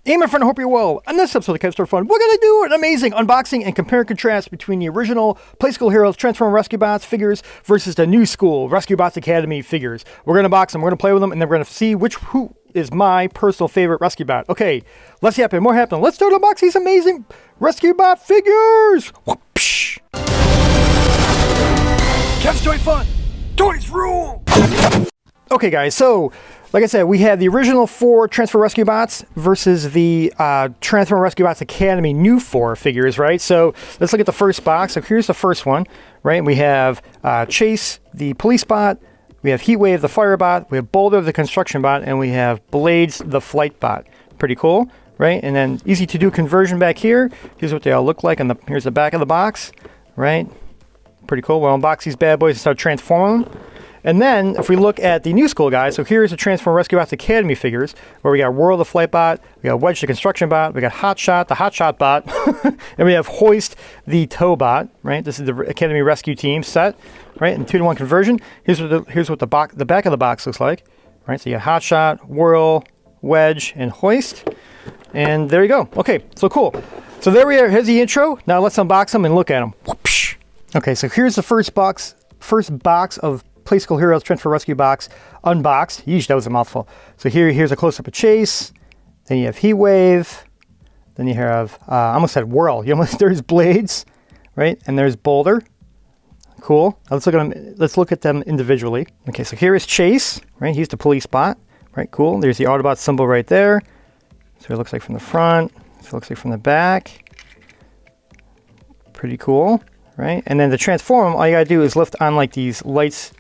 Hey my friend, I hope you're well. On this episode of KevsToyFun, we're going to do an amazing unboxing and compare and contrast between the original Playskool Heroes Transformer RescutBots figures versus the new school RescutBots Academy figures. We're going to box them, we're going to play with them, and then we're going to see who is my personal favorite RescutBot. Okay, less yapping, more happening. Let's start unboxing these amazing RescutBot figures. Whoopsh. KevsToyFun, toys rule. Okay guys, so like I said, we had the original 4 Transformer RescutBots versus the Transformer RescutBots Academy new 4 figures, right? So let's look at the first box. So here's the first one, right? We have Chase, the police bot. We have Heatwave, the fire bot. We have Boulder, the construction bot. And we have Blades, the flight bot. Pretty cool, right? And then easy to do conversion back here. Here's what they all look like. Here's the back of the box, right? Pretty cool. We'll unbox these bad boys and start transforming them. And then, if we look at the new school guys, so here's the Transformer RescutBots Academy figures, where we got Whirl the Flight Bot, we got Wedge the Construction Bot, we got Hotshot, the Hotshot Bot, and we have Hoist the Tow Bot, right? This is the Academy Rescue Team set, right? And 2-to-1 conversion. Here's what the back of the box looks like, right? So you got Hotshot, Whirl, Wedge, and Hoist. And there you go. Okay, so cool. So there we are. Here's the intro. Now let's unbox them and look at them. Whoopsh. Okay, so here's the first box of Playskool Heroes Transformer RescutBots unboxed. Yeesh, that was a mouthful. So here's a close-up of Chase. Then you have Heatwave. Then you have, I almost said Whirl. There's Blades, right? And there's Boulder. Cool. Now let's look at them individually. Okay, so here is Chase, right? He's the police bot, right? Cool. There's the Autobot symbol right there. So it looks like from the front. So it looks like from the back. Pretty cool, right? And then to transform, all you gotta do is lift on like these lights,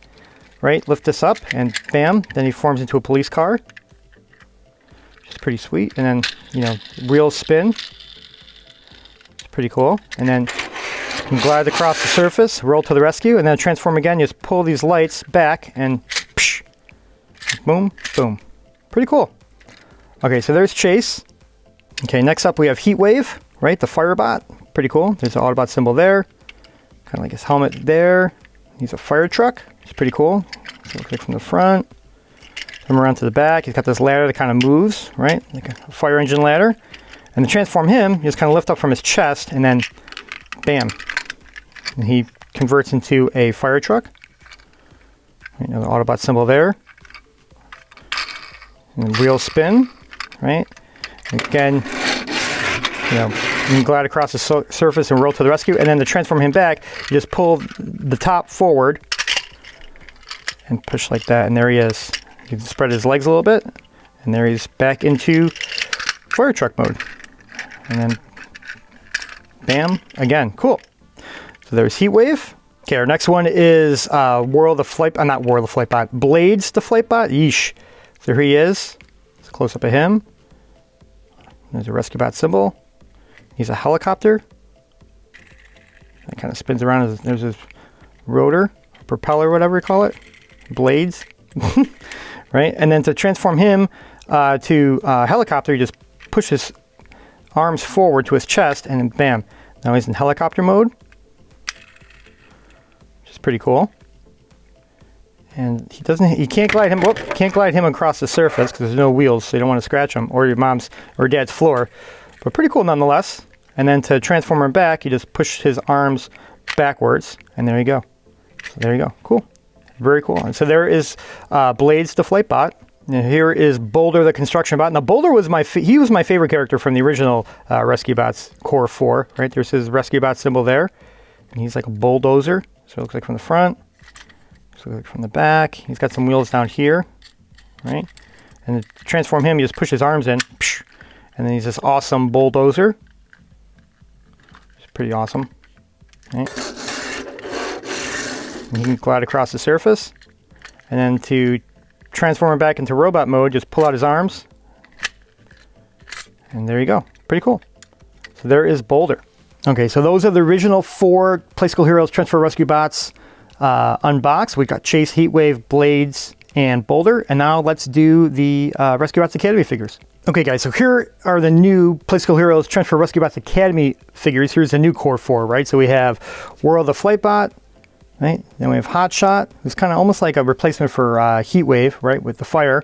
right? Lift this up and bam, then he forms into a police car. Which is pretty sweet. And then, wheel spin. It's pretty cool. And then you can glide across the surface, roll to the rescue, and then transform again. You just pull these lights back and psh, boom, boom. Pretty cool. Okay, so there's Chase. Okay, next up we have Heatwave, right? The firebot. Pretty cool. There's the Autobot symbol there. Kind of like his helmet there. He's a fire truck. It's pretty cool. So look like from the front. Come around to the back. He's got this ladder that kind of moves, right? Like a fire engine ladder. And to transform him, you just kind of lift up from his chest and then bam. And he converts into a fire truck. Right, the Autobot symbol there. And then wheel spin, right? And again, you can glide across the surface and roll to the rescue. And then to transform him back, you just pull the top forward and push like that. And there he is. You can spread his legs a little bit. And there he's back into fire truck mode. And then bam, again, cool. So there's Heatwave. Okay, our next one is Whirl the Flight, not Whirl the Flight Bot, Blades the Flight Bot. Yeesh. So here he is. It's a close up of him. There's a RescutBot symbol. He's a helicopter. That kind of spins around. There's his rotor, propeller, whatever you call it. Blades. Right? And then to transform him to helicopter, you just push his arms forward to his chest and then bam. Now he's in helicopter mode. Which is pretty cool. And he can't glide him across the surface because there's no wheels, so you don't want to scratch him or your mom's or dad's floor. But pretty cool nonetheless. And then to transform him back, you just push his arms backwards, and there you go. So there you go. Cool. Very cool. And so there is Blades the flight bot. And here is Boulder the construction bot. Now Boulder was my favorite character from the original RescutBots Core 4. Right, there's his RescutBot symbol there, and he's like a bulldozer. So it looks like from the front. So like from the back, he's got some wheels down here, right? And to transform him, you just push his arms in, and then he's this awesome bulldozer. It's pretty awesome, right? And he can glide across the surface, and then to transform him back into robot mode, just pull out his arms, and there you go. Pretty cool. So there is Boulder. Okay, so those are the original 4 Playskool Heroes Transformer RescutBots unboxed. We got Chase, Heatwave, Blades, and Boulder. And now let's do the RescutBots Academy figures. Okay guys, so here are the new Playskool Heroes Transformer RescutBots Academy figures. Here's the new Core 4, right? So we have Whirl the Flight Bot, right? Then we have Hotshot, who's kind of almost like a replacement for Heatwave, right? With the fire.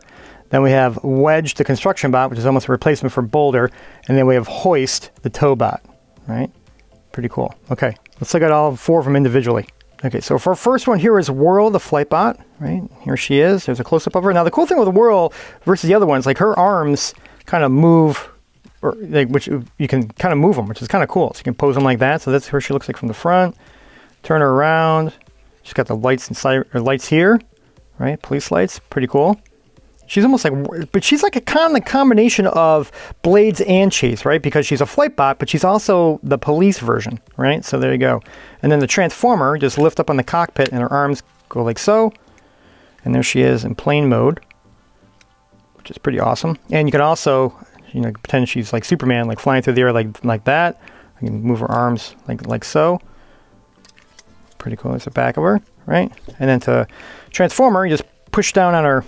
Then we have Wedge, the construction bot, which is almost a replacement for Boulder. And then we have Hoist, the tow bot, right? Pretty cool. Okay, let's look at all 4 of them individually. Okay, so for our first one here is Whirl, the flight bot, right? Here she is. There's a close-up of her. Now, the cool thing with Whirl versus the other ones, like her arms kind of move, or like, which you can kind of move them, which is kind of cool. So you can pose them like that. So that's how she looks like from the front. Turn her around. She's got the lights inside, or lights here, right? Police lights, pretty cool. She's almost like, but she's like a kind of combination of Blades and Chase, right? Because she's a flight bot, but she's also the police version, right? So there you go. And then the transformer, just lift up on the cockpit and her arms go like so. And there she is in plane mode, which is pretty awesome. And you can also, you know, pretend she's like Superman, like flying through the air like that. You can move her arms like so. Pretty cool. There's the back of her, right? And then to transformer, you just push down on her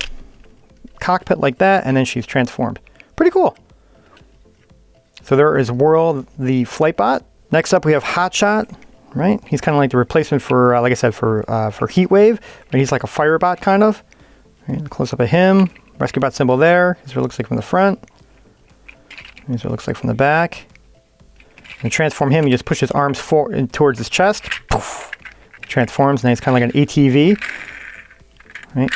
cockpit like that, and then she's transformed. Pretty cool. So there is Whirl, the flight bot. Next up, we have Hotshot, right? He's kind of like the replacement for, like I said, for Heatwave. But he's like a fire bot, kind of. Right, close up of him. Rescue bot symbol there. Here's what it looks like from the front. Here's what it looks like from the back. And transform him, you just push his arms forward towards his chest. Poof. Transforms, and he's kind of like an ATV. Right?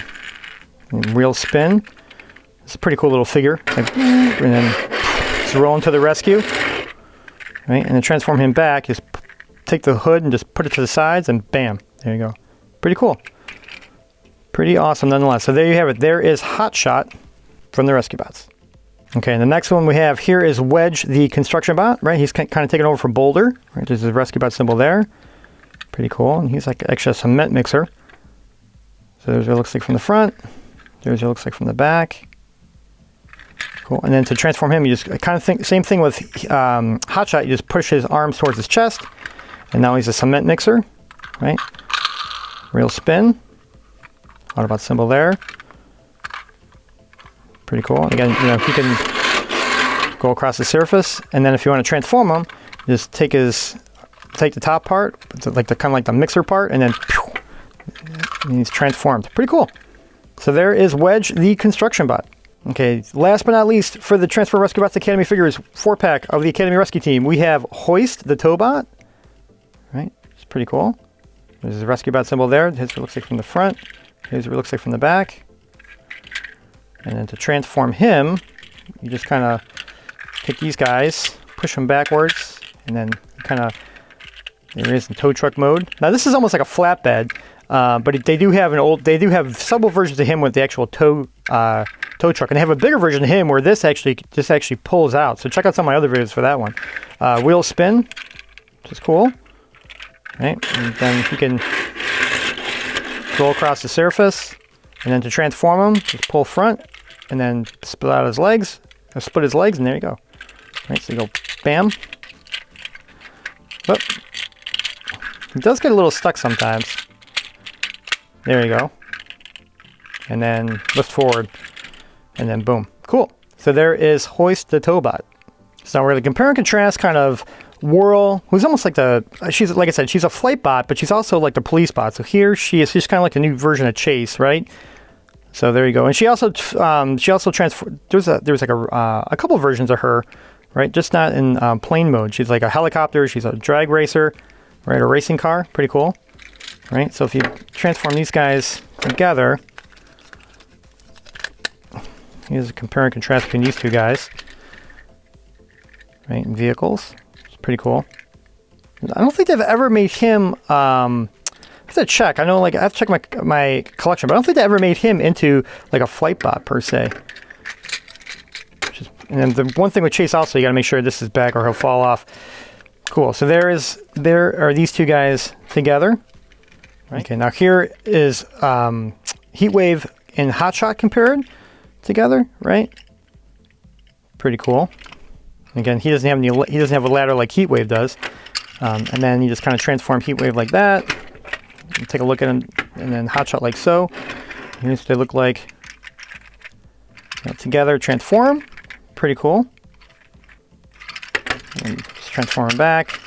And real spin. It's a pretty cool little figure. Like, and then just roll him to the rescue. Right? And then transform him back. Just take the hood and just put it to the sides, and bam. There you go. Pretty cool. Pretty awesome nonetheless. So there you have it. There is Hotshot from the RescutBots. Okay, and the next one we have here is Wedge, the construction bot, right? He's kind of taken over from Boulder. Right? There's the RescutBot symbol there. Pretty cool. And he's like actually a cement mixer. So there's what it looks like from the front. There's what it looks like from the back. Cool. And then to transform him, you just kind of think, same thing with Hotshot, you just push his arms towards his chest. And now he's a cement mixer, right? Real spin. Autobot symbol there. Pretty cool. And again, you know, he can go across the surface. And then if you want to transform him, just take the top part, like the kind of like the mixer part, and then and he's transformed. Pretty cool. So there is Wedge, the construction bot. Okay, last but not least, for the Transformer RescutBots Academy figures 4-pack of the Academy Rescue Team, we have Hoist, the tow bot. Right, it's pretty cool. There's the RescutBot symbol there. Here's what it looks like from the front. Here's what it looks like from the back. And then to transform him, you just kind of take these guys, push them backwards, and then kind of, there he is in tow truck mode. Now this is almost like a flatbed, but they do have several versions of him with the actual tow truck, and they have a bigger version of him where this actually pulls out. So check out some of my other videos for that one. Wheel spin, which is cool. Right, and then he can go across the surface, and then to transform him, just pull front, and then split his legs, and there you go. Right, so you go bam. Whoop. It does get a little stuck sometimes. There you go. And then lift forward, and then boom. Cool. So there is Hoist, the tow bot. So we're going to compare and contrast kind of Whirl, who's almost like she's, like I said, she's a flight bot, but she's also like the police bot. So here she's kind of like a new version of Chase, right? So there you go. And she also transformed. There's like a couple versions of her, right? Just not in plane mode. She's like a helicopter. She's a drag racer, right? A racing car. Pretty cool, right? So if you transform these guys together, here's a compare and contrast between these two guys, right? In vehicles. Pretty cool. I don't think they've ever made him, I have to check. I know, like, I have to check my collection, but I don't think they ever made him into, like, a flight bot, per se. And then the one thing with Chase also, you gotta make sure this is back or he'll fall off. Cool, so there are these two guys together. Right. Okay, now here is Heatwave and Hotshot compared together, right? Pretty cool. Again, he doesn't have a ladder like Heatwave does, and then you just kind of transform Heatwave like that. You take a look at him, and then Hotshot like so. Here's what they look like, you know, together. Transform, pretty cool. And just transform him back.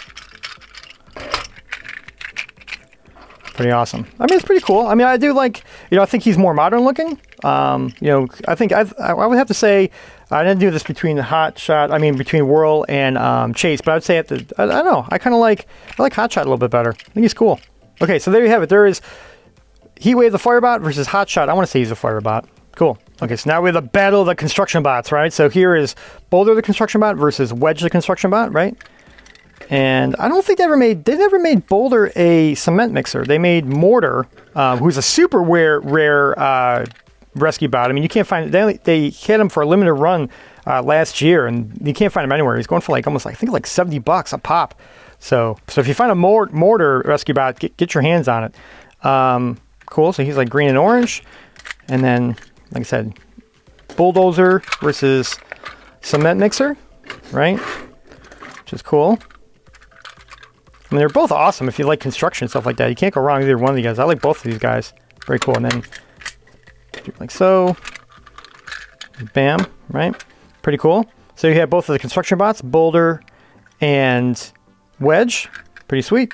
Pretty awesome. I mean, it's pretty cool. I mean, I do like, you know, I think he's more modern looking. You know, I think I would have to say I didn't do this between between Whirl and Chase, but I'd say I don't know. I like Hotshot a little bit better. I think he's cool. Okay, so there you have it. There is Heatwave the Firebot versus Hotshot. I want to say he's a Firebot. Cool. Okay, so now we have the battle of the construction bots, right? So here is Boulder the construction bot versus Wedge the construction bot, right? And I don't think they never made Boulder a cement mixer. They made Mortar, who's a super rare rescue bot. I mean, you can't find, they hit him for a limited run last year, and you can't find him anywhere. He's going for like almost, I think like $70 a pop. So if you find a Mortar rescue bot, get your hands on it. Cool, so he's like green and orange. And then, like I said, Bulldozer versus Cement Mixer, right? Which is cool. I mean, they're both awesome if you like construction and stuff like that. You can't go wrong with either one of these guys. I like both of these guys. Very cool. And then, do it like so. Bam, right? Pretty cool. So you have both of the construction bots, Boulder and Wedge. Pretty sweet.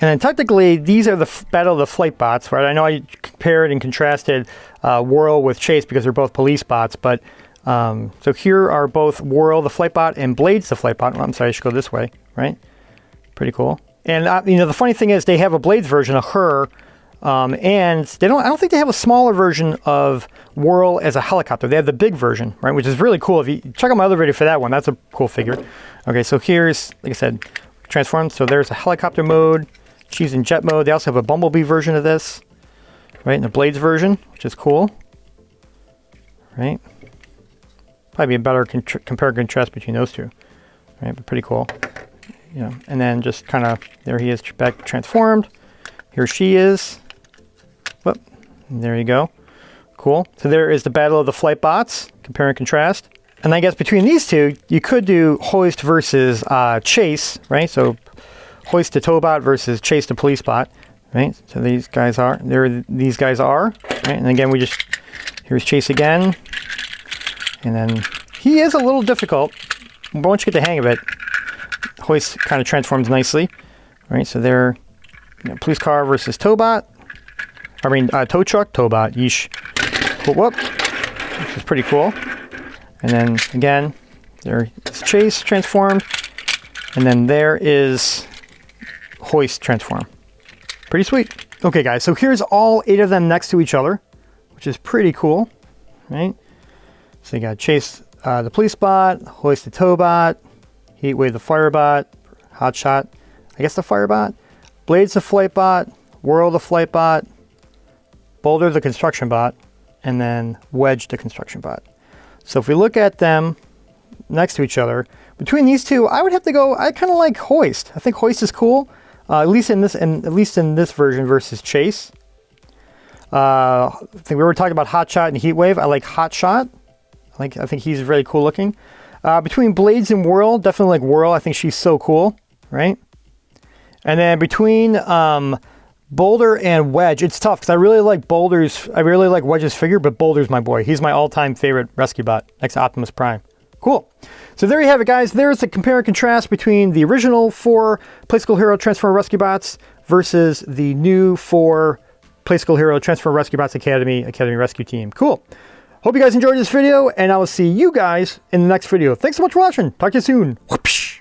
And then technically, these are the battle of the flight bots, right? I know I compared and contrasted Whirl with Chase because they're both police bots, but so here are both Whirl the flight bot and Blades the flight bot. Well, I'm sorry, I should go this way, right? Pretty cool. And you know, the funny thing is they have a Blades version of her, and I don't think they have a smaller version of Whirl as a helicopter. They have the big version, right? Which is really cool. If you check out my other video for that one, that's a cool figure. Okay, so here's, like I said, transformed. So there's a helicopter mode. She's in jet mode. They also have a Bumblebee version of this, right? And the Blades version, which is cool, right? Probably a better compare and contrast between those two, right? But pretty cool. You know, and then just kind of, there he is back transformed. Here she is. Whoop, there you go. Cool. So there is the battle of the flight bots, compare and contrast. And I guess between these two, you could do Hoist versus Chase, right? So Hoist the Towbot versus Chase the police bot, right? So these guys are, these guys are, right? And again, here's Chase again. And then he is a little difficult, but once you get the hang of it, Hoist kind of transforms nicely, right? So they're, you know, police car versus tow truck, Towbot, yeesh. Whoop, which is pretty cool. And then again, there's Chase transformed, and then there is Hoist transform. Pretty sweet. Okay, guys, so here's all 8 of them next to each other, which is pretty cool, right? So you got Chase the police bot, Hoist the Towbot, Heatwave the Firebot, Hotshot, I guess the Firebot, Blades the flight bot, Whirl the flight bot, Boulder the construction bot, and then Wedge the construction bot. So if we look at them next to each other, between these two, I would have to go, I kind of like Hoist. I think Hoist is cool, at least in this version versus Chase. I think we were talking about Hotshot and Heatwave. I like Hotshot. I think he's really cool looking. Between Blades and Whirl, definitely like Whirl. I think she's so cool, right? And then between Boulder and Wedge, it's tough because I really like Wedge's figure, but Boulder's my boy. He's my all-time favorite rescue bot next to Optimus Prime. Cool. So there you have it, guys. There's the compare and contrast between the original 4 Playskool Hero Transformer Rescue Bots versus the new 4 Playskool Hero Transformer Rescue Bots Academy Rescue Team. Cool. Hope you guys enjoyed this video, and I will see you guys in the next video. Thanks so much for watching. Talk to you soon. Whoopsh.